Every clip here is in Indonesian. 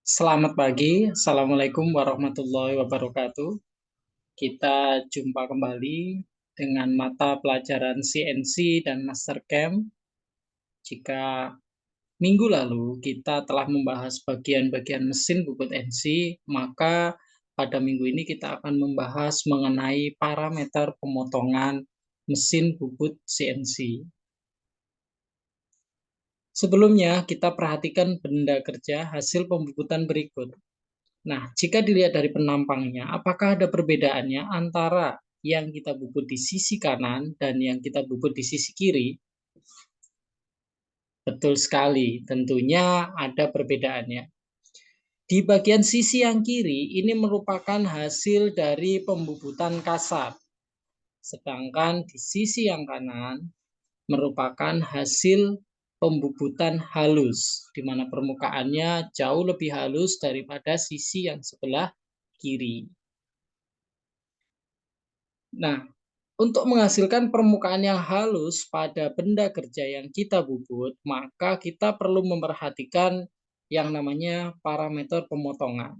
Selamat pagi, Assalamualaikum warahmatullahi wabarakatuh. Kita jumpa kembali dengan mata pelajaran CNC dan Mastercam. Jika minggu lalu kita telah membahas bagian-bagian mesin bubut NC, maka pada minggu ini kita akan membahas mengenai parameter pemotongan mesin bubut CNC. Sebelumnya, kita perhatikan benda kerja hasil pembubutan berikut. Nah, jika dilihat dari penampangnya, apakah ada perbedaannya antara yang kita bubut di sisi kanan dan yang kita bubut di sisi kiri? Betul sekali, tentunya ada perbedaannya. Di bagian sisi yang kiri, ini merupakan hasil dari pembubutan kasar. Sedangkan di sisi yang kanan, merupakan hasil pembubutan halus, di mana permukaannya jauh lebih halus daripada sisi yang sebelah kiri. Nah, untuk menghasilkan permukaan yang halus pada benda kerja yang kita bubut, maka kita perlu memperhatikan yang namanya parameter pemotongan.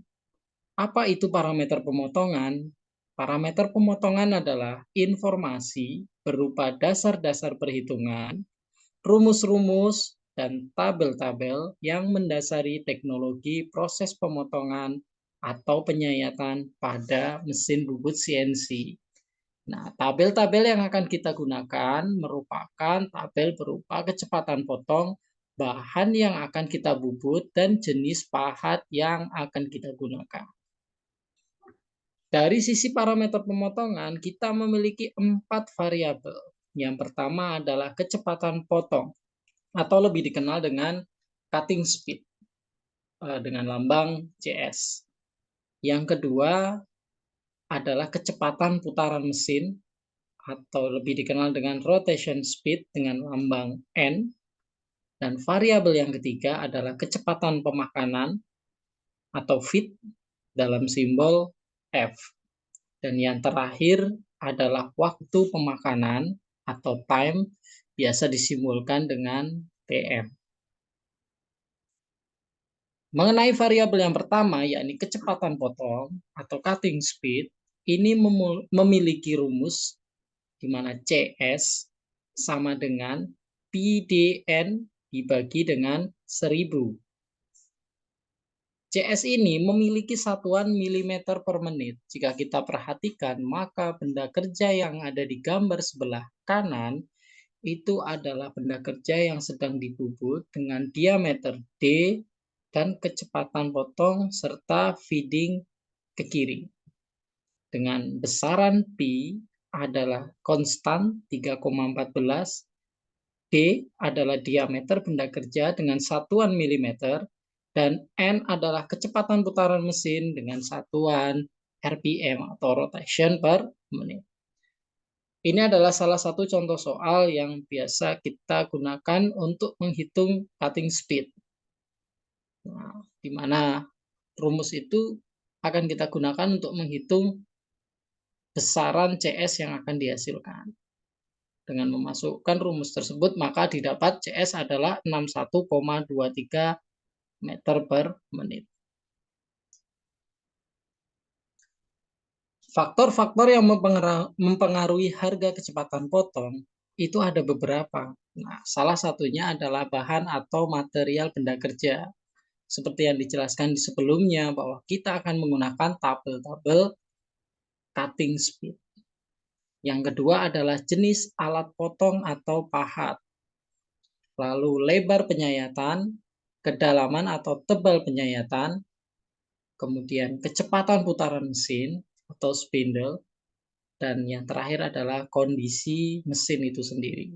Apa itu parameter pemotongan? Parameter pemotongan adalah informasi berupa dasar-dasar perhitungan, rumus-rumus, dan tabel-tabel yang mendasari teknologi proses pemotongan atau penyayatan pada mesin bubut CNC. Nah, tabel-tabel yang akan kita gunakan merupakan tabel berupa kecepatan potong, bahan yang akan kita bubut, dan jenis pahat yang akan kita gunakan. Dari sisi parameter pemotongan, kita memiliki 4 variabel. Yang pertama adalah kecepatan potong, atau lebih dikenal dengan cutting speed, dengan lambang CS. Yang kedua adalah kecepatan putaran mesin, atau lebih dikenal dengan rotation speed dengan lambang N. Dan variabel yang ketiga adalah kecepatan pemakanan atau feed dalam simbol F. Dan yang terakhir adalah waktu pemakanan atau time, biasa disimbolkan dengan TM. Mengenai variabel yang pertama, yakni kecepatan potong atau cutting speed, ini memiliki rumus di mana CS sama dengan PDN dibagi dengan 1000. CS ini memiliki satuan milimeter per menit. Jika kita perhatikan, maka benda kerja yang ada di gambar sebelah kanan itu adalah benda kerja yang sedang dibubut dengan diameter D dan kecepatan potong serta feeding ke kiri. Dengan besaran P adalah konstan 3,14, D adalah diameter benda kerja dengan satuan milimeter, dan N adalah kecepatan putaran mesin dengan satuan RPM atau rotation per menit. Ini adalah salah satu contoh soal yang biasa kita gunakan untuk menghitung cutting speed. Nah, di mana rumus itu akan kita gunakan untuk menghitung besaran CS yang akan dihasilkan. Dengan memasukkan rumus tersebut, maka didapat CS adalah 61,23 meter per menit. Faktor-faktor yang mempengaruhi harga kecepatan potong itu ada beberapa. Nah, salah satunya adalah bahan atau material benda kerja. Seperti yang dijelaskan di sebelumnya, bahwa kita akan menggunakan tabel-tabel cutting speed. Yang kedua adalah jenis alat potong atau pahat. Lalu lebar penyayatan, kedalaman atau tebal penyayatan, kemudian kecepatan putaran mesin atau spindle, dan yang terakhir adalah kondisi mesin itu sendiri.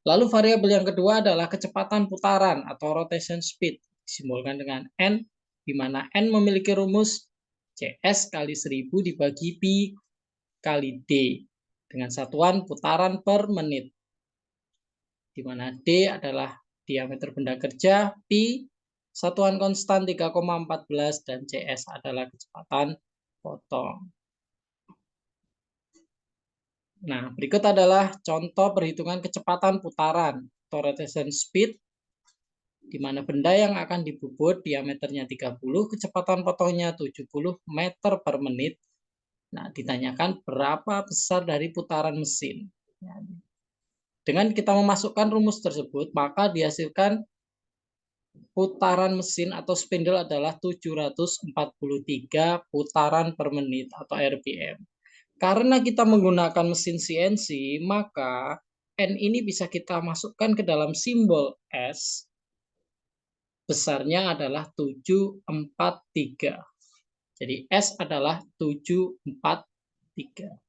Lalu variabel yang kedua adalah kecepatan putaran atau rotation speed, disimbolkan dengan N, di mana N memiliki rumus CS kali 1000 dibagi Pi kali D, dengan satuan putaran per menit, di mana D adalah diameter benda kerja, Pi satuan konstan 3,14, dan CS adalah kecepatan potong. Nah, berikut adalah contoh perhitungan kecepatan putaran atau rotation speed di mana benda yang akan dibubut diameternya 30, kecepatan potongnya 70 meter per menit. Nah, ditanyakan berapa besar dari putaran mesin. Ya, dengan kita memasukkan rumus tersebut, maka dihasilkan putaran mesin atau spindle adalah 743 putaran per menit atau RPM. Karena kita menggunakan mesin CNC, maka N ini bisa kita masukkan ke dalam simbol S, besarnya adalah 743. Jadi S adalah 743.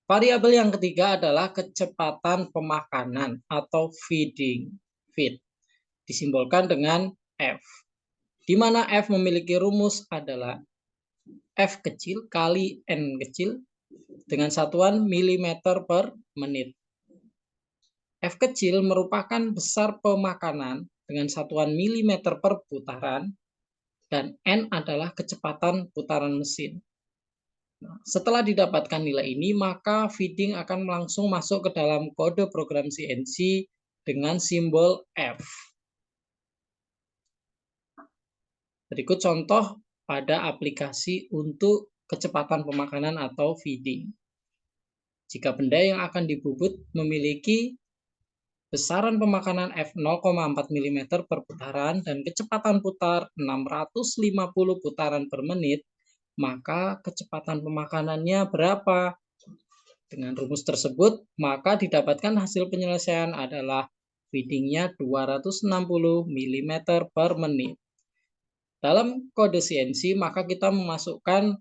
Variabel yang ketiga adalah kecepatan pemakanan atau feeding. Feed disimbolkan dengan F, di mana F memiliki rumus adalah F kecil kali N kecil dengan satuan milimeter per menit. F kecil merupakan besar pemakanan dengan satuan milimeter per putaran, dan N adalah kecepatan putaran mesin. Nah, setelah didapatkan nilai ini, maka feeding akan langsung masuk ke dalam kode program CNC dengan simbol F. Berikut contoh pada aplikasi untuk kecepatan pemakanan atau feeding. Jika benda yang akan dibubut memiliki besaran pemakanan F 0,4 mm per putaran dan kecepatan putar 650 putaran per menit, maka kecepatan pemakanannya berapa? Dengan rumus tersebut, maka didapatkan hasil penyelesaian adalah feedingnya 260 mm per menit. Dalam kode CNC, maka kita memasukkan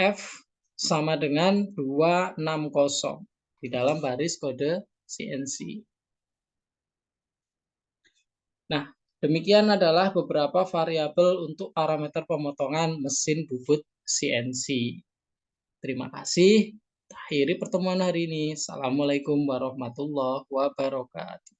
F sama dengan 260 di dalam baris kode CNC. Nah, demikian adalah beberapa variabel untuk parameter pemotongan mesin bubut CNC. Terima kasih. Akhiri pertemuan hari ini. Assalamualaikum warahmatullahi wabarakatuh.